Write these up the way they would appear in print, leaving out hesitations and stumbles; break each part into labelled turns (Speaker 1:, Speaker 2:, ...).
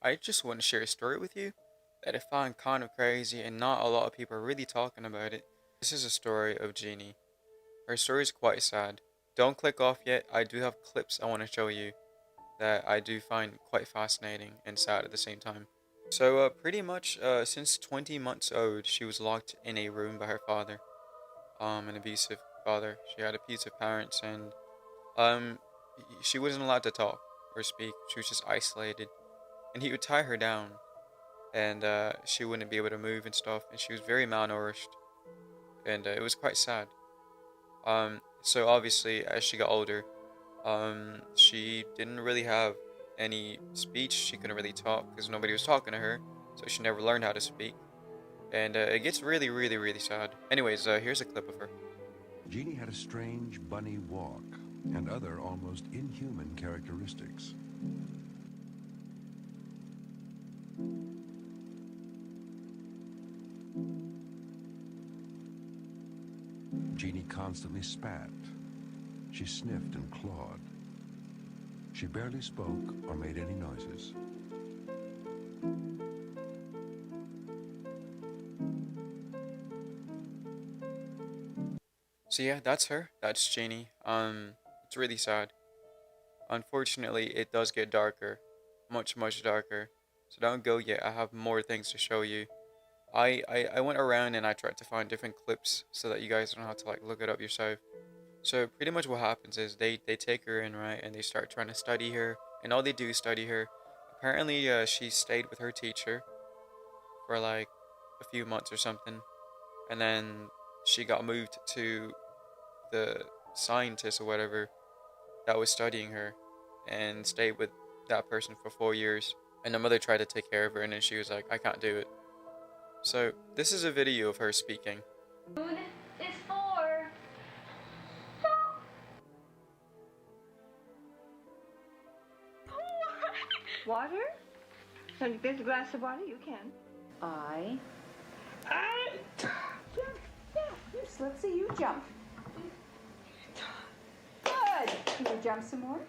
Speaker 1: I just want to share a story with you that I find kind of crazy and not a lot of people are really talking about it. This is a story of Jeannie. Her story is quite sad. Don't click off yet, I do have clips I want to show you that I do find quite fascinating and sad at the same time. So, pretty much, since 20 months old, she was locked in a room by her father, an abusive father. She had abusive parents, and um, she wasn't allowed to talk or speak. She was just isolated, and he would tie her down, and she wouldn't be able to move and stuff, and she was very malnourished, and it was quite sad. So obviously, as she got older, she didn't really have any speech. She couldn't really talk because nobody was talking to her, so she never learned how to speak. And it gets really, really, really sad. Anyways, here's a clip of her.
Speaker 2: Jeannie had a strange bunny walk and other almost inhuman characteristics. Jeannie constantly spat. She sniffed and clawed. She barely spoke or made any noises.
Speaker 1: So yeah, that's her. That's Jeannie. It's really sad. Unfortunately, it does get darker, much, much darker. So don't go yet. I have more things to show you. I went around and I tried to find different clips so that you guys don't have to like look it up yourself. So pretty much what happens is they take her in, right, and they start trying to study her, and all they do is study her. Apparently, she stayed with her teacher for like a few months or something, and then she got moved to the scientist or whatever that was studying her, and stayed with that person for 4 years. And the mother tried to take care of her, and then she was like, "I can't do it." So this is a video of her speaking.
Speaker 3: Food is for.
Speaker 4: Water? So if there's a glass of water, you can.
Speaker 3: I. Jump. Yeah. You Slipsy, you jump. Good. Can you jump some more?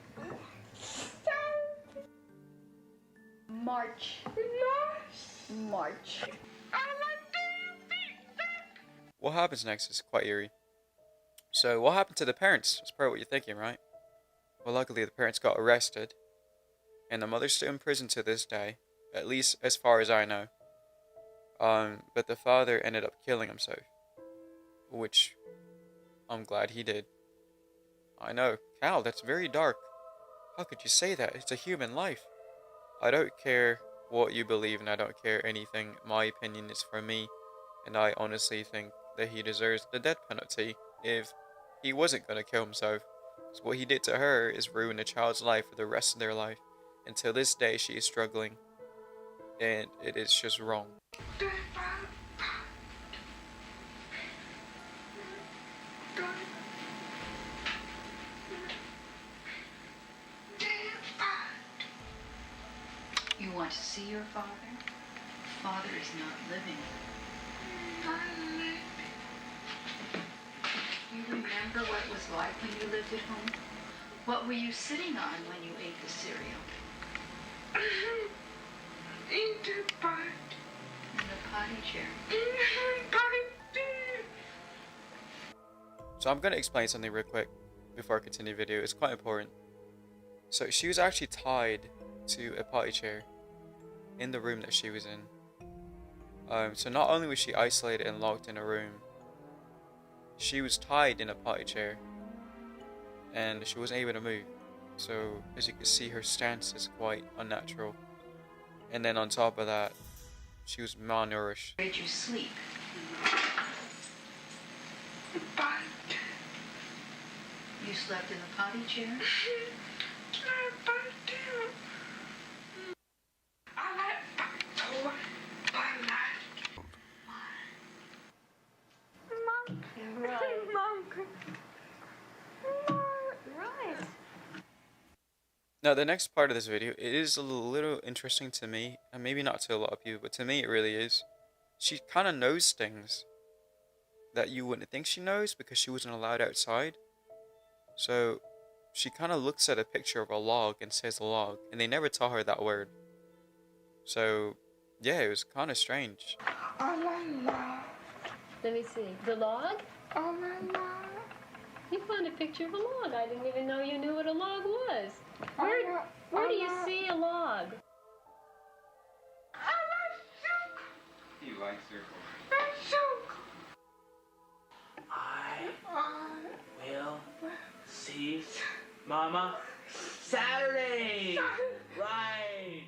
Speaker 3: March. March.
Speaker 1: What happens next is quite eerie. So what happened to the parents? That's probably what you're thinking, right? Well, luckily the parents got arrested, and the mother's still in prison to this day, at least as far as I know. But the father ended up killing himself, which I'm glad he did. I know, Cal, that's very dark. How could you say that? It's a human life. I don't care what you believe, and I don't care anything. My opinion is for me, and I honestly think that he deserves the death penalty if he wasn't gonna kill himself. So what he did to her is ruin a child's life for the rest of their life. Until this day, she is struggling, and it is just wrong.
Speaker 5: You want to see your father? Father is not living. You remember what it was like when you lived at home? What were you sitting on when you ate the cereal?
Speaker 4: In the pot.
Speaker 5: In the potty chair.
Speaker 1: So I'm gonna explain something real quick before I continue the video. It's quite important. So she was actually tied to a potty chair in the room that she was in. So not only was she isolated and locked in a room, she was tied in a potty chair, and she wasn't able to move. So as you can see, her stance is quite unnatural. And then on top of that, she was malnourished.
Speaker 5: Where did you sleep? You slept in the potty chair?
Speaker 3: Right.
Speaker 1: Now the next part of this video, it is a little interesting to me, and maybe not to a lot of people, but to me it really is. She kind of knows things that you wouldn't think she knows because she wasn't allowed outside. So she kind of looks at a picture of a log and says log, and they never taught her that word. So, yeah, it was kind of strange.
Speaker 6: Let me see. The log? You found a picture of a log. I didn't even know you knew what a log was. Where do you see a log?
Speaker 1: He likes her.
Speaker 7: I will see Mama Saturday. Right.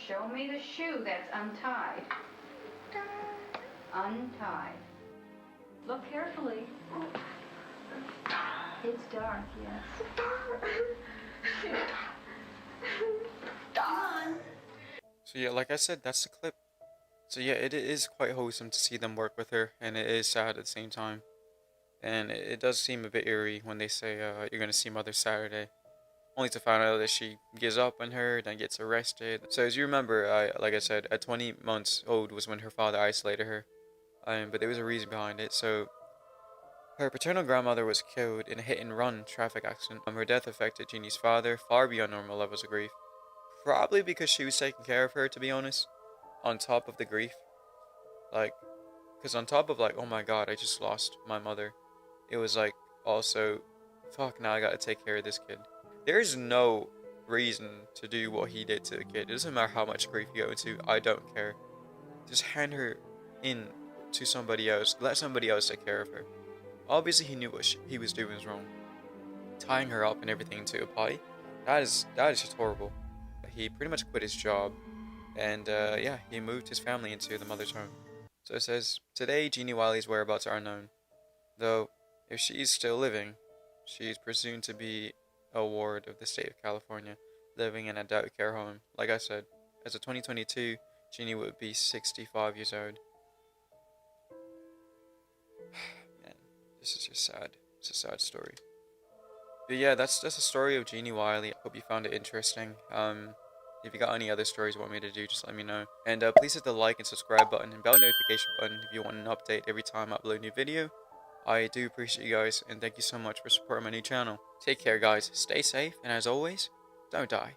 Speaker 5: Show me the shoe that's untied. Untied. Look carefully. It's dark, yes. Come on.
Speaker 1: So yeah, like I said, that's the clip. So yeah, it is quite wholesome to see them work with her, and it is sad at the same time. And it does seem a bit eerie when they say you're gonna see Mother Saturday, only to find out that she gives up on her, then gets arrested. So as you remember, like I said, at 20 months old was when her father isolated her, but there was a reason behind it. So her paternal grandmother was killed in a hit-and-run traffic accident. Her death affected Jeannie's father far beyond normal levels of grief, probably because she was taking care of her, to be honest. On top of the grief, like, because on top of like, oh my god, I just lost my mother, it was like also, fuck, now I gotta take care of this kid. There's no reason to do what he did to the kid. It doesn't matter how much grief you go into, I don't care. Just hand her in to somebody else. Let somebody else take care of her. Obviously, he knew what he was doing was wrong. Tying her up and everything to a pie, that is just horrible. He pretty much quit his job, and yeah, he moved his family into the mother's home. So it says, today Jeannie Wiley's whereabouts are unknown, though if she is still living, she is presumed to be a ward of the state of California, living in a adult care home. Like I said, as of 2022, Jeannie would be 65 years old. Man, this is just sad. It's a sad story. But yeah, that's the story of Jeannie Wiley. I hope you found it interesting. If you got any other stories you want me to do, just let me know. And please hit the like and subscribe button and bell notification button if you want an update every time I upload a new video. I do appreciate you guys, and thank you so much for supporting my new channel. Take care, guys. Stay safe, and as always, don't die.